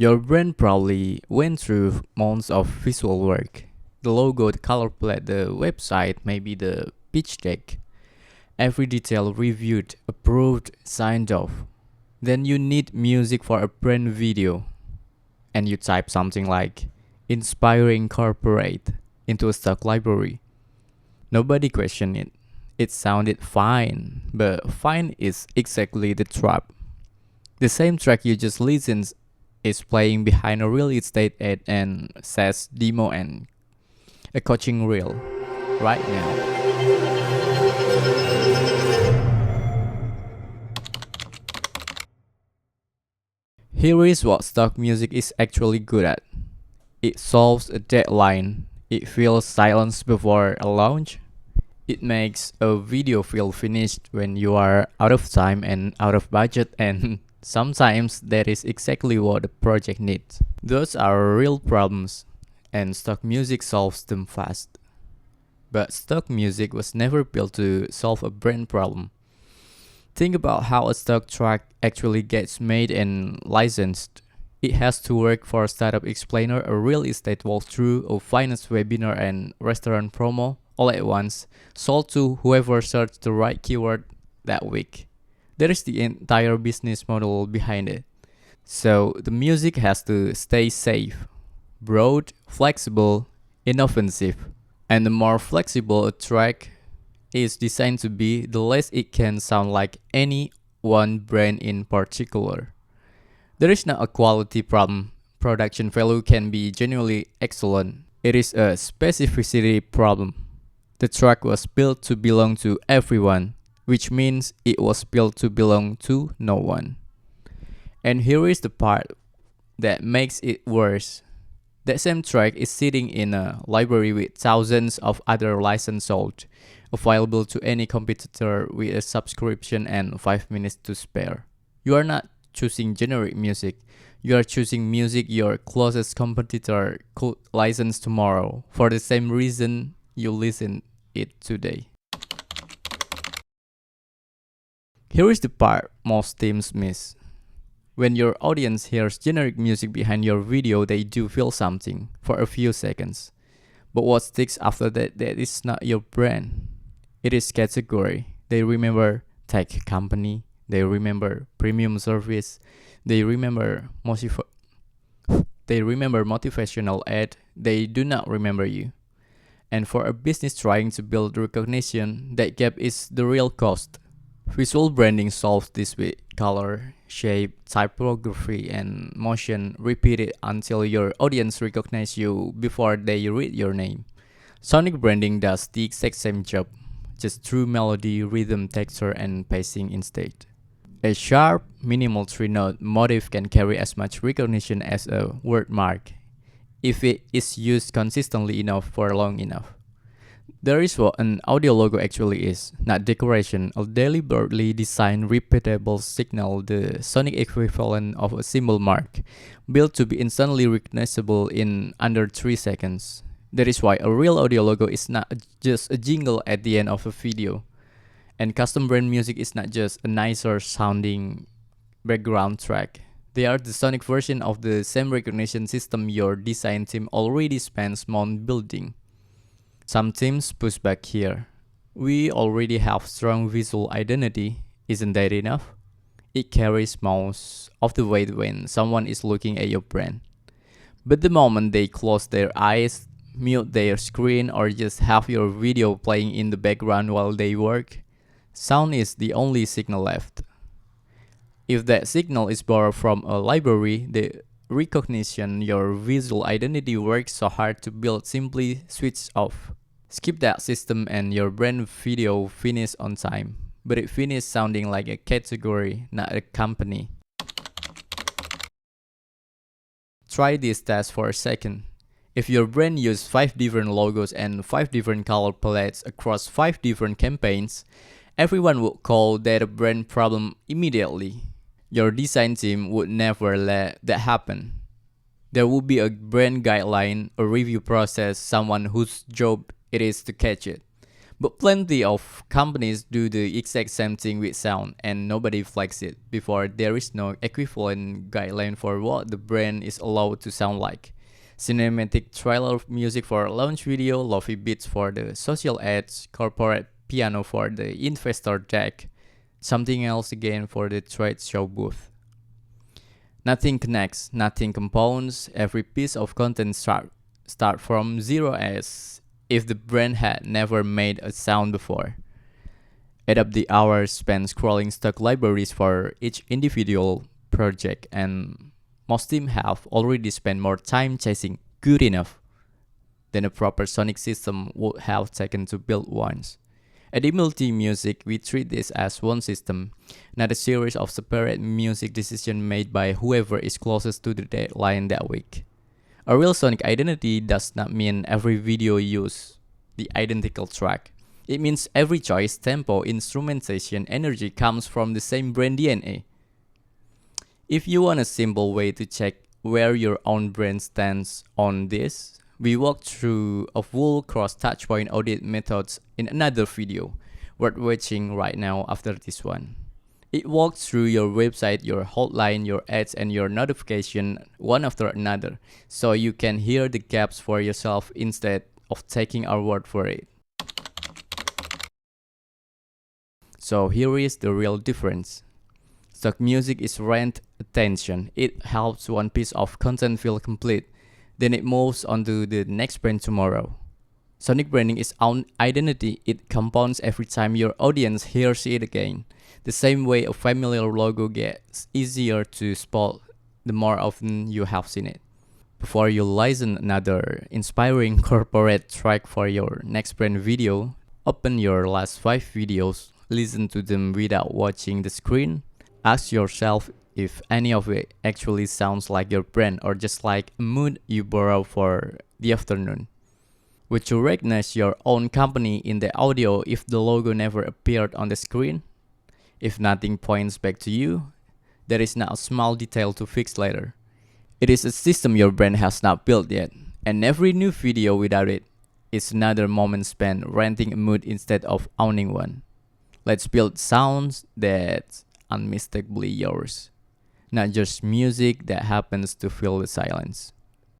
Your brain probably went through months of visual work. The logo, the color palette, the website, maybe the pitch deck. Every detail reviewed, approved, signed off. Then you need music for a brand video. And you type something like inspiring corporate into a stock library. Nobody questioned it. It sounded fine, but fine is exactly the trap. The same track you just listened is playing behind a real estate ad and says demo and a coaching reel right now. Here is what stock music is actually good at. It solves a deadline. It fills silence before a launch. It makes a video feel finished when you are out of time and out of budget, and sometimes that is exactly what the project needs. Those are real problems, and stock music solves them fast. But stock music was never built to solve a brand problem. Think about how a stock track actually gets made and licensed. It has to work for a startup explainer, a real estate walkthrough, a finance webinar, and restaurant promo all at once, sold to whoever searched the right keyword that week. There is the entire business model behind it. So the music has to stay safe, broad, flexible, inoffensive. And the more flexible a track is designed to be, the less it can sound like any one brand in particular. There is not a quality problem. Production value can be genuinely excellent. It is a specificity problem. The track was built to belong to everyone, which means it was built to belong to no one. And here is the part that makes it worse. That same track is sitting in a library with thousands of other licenses sold, available to any competitor with a subscription and 5 minutes to spare. You are not choosing generic music. You are choosing music your closest competitor could license tomorrow for the same reason you listen it today. Here is the part most teams miss. When your audience hears generic music behind your video, they do feel something for a few seconds. But what sticks after that is not your brand. It is category. They remember tech company. They remember premium service. They remember motivational ad. They do not remember you. And for a business trying to build recognition, that gap is the real cost. Visual branding solves this with color, shape, typography, and motion repeated until your audience recognizes you before they read your name. Sonic branding does the exact same job, just through melody, rhythm, texture, and pacing instead. A sharp, minimal 3-note motif can carry as much recognition as a word mark, if it is used consistently enough for long enough. There is what an audio logo actually is, not decoration, a deliberately designed repeatable signal, the sonic equivalent of a symbol mark, built to be instantly recognizable in under 3 seconds. That is why a real audio logo is not just a jingle at the end of a video. And custom brand music is not just a nicer sounding background track. They are the sonic version of the same recognition system your design team already spends months building. Some teams push back here. We already have strong visual identity, isn't that enough? It carries most of the weight when someone is looking at your brand. But the moment they close their eyes, mute their screen, or just have your video playing in the background while they work, sound is the only signal left. If that signal is borrowed from a library, the recognition your visual identity works so hard to build simply switches off. Skip that system and your brand video finishes on time, but it finishes sounding like a category, not a company. Try this test for a second. If your brand uses 5 different logos and 5 different color palettes across 5 different campaigns, everyone would call that a brand problem immediately. Your design team would never let that happen. There would be a brand guideline, a review process, someone whose job it is to catch it. But plenty of companies do the exact same thing with sound and nobody flags it before there is no equivalent guideline for what the brand is allowed to sound like. Cinematic trailer music for launch video, lofi beats for the social ads, corporate piano for the investor deck, something else again for the trade show booth. Nothing connects, nothing compounds, every piece of content start from zero as if the brand had never made a sound before. Add up the hours spent scrolling stock libraries for each individual project, and most teams have already spent more time chasing good enough than a proper sonic system would have taken to build once. At Dimulti Music, we treat this as one system, not a series of separate music decisions made by whoever is closest to the deadline that week. A real sonic identity does not mean every video uses the identical track. It means every choice, tempo, instrumentation, energy comes from the same brand DNA. If you want a simple way to check where your own brand stands on this, we walk through a full cross-touchpoint audit methods in another video, worth watching right now after this one. It walks through your website, your hotline, your ads, and your notification one after another, so you can hear the gaps for yourself instead of taking our word for it. So here is the real difference. Stock music is rent attention. It helps one piece of content feel complete. Then it moves on to the next brand tomorrow. Sonic branding is own identity. It compounds every time your audience hears it again. The same way a familiar logo gets easier to spot the more often you have seen it. Before you license another inspiring corporate track for your next brand video, open your last 5 videos, listen to them without watching the screen. Ask yourself if any of it actually sounds like your brand or just like a mood you borrow for the afternoon. Would you recognize your own company in the audio if the logo never appeared on the screen? If nothing points back to you, there is not a small detail to fix later. It is a system your brand has not built yet, and every new video without it is another moment spent renting a mood instead of owning one. Let's build sounds that's unmistakably yours, not just music that happens to fill the silence.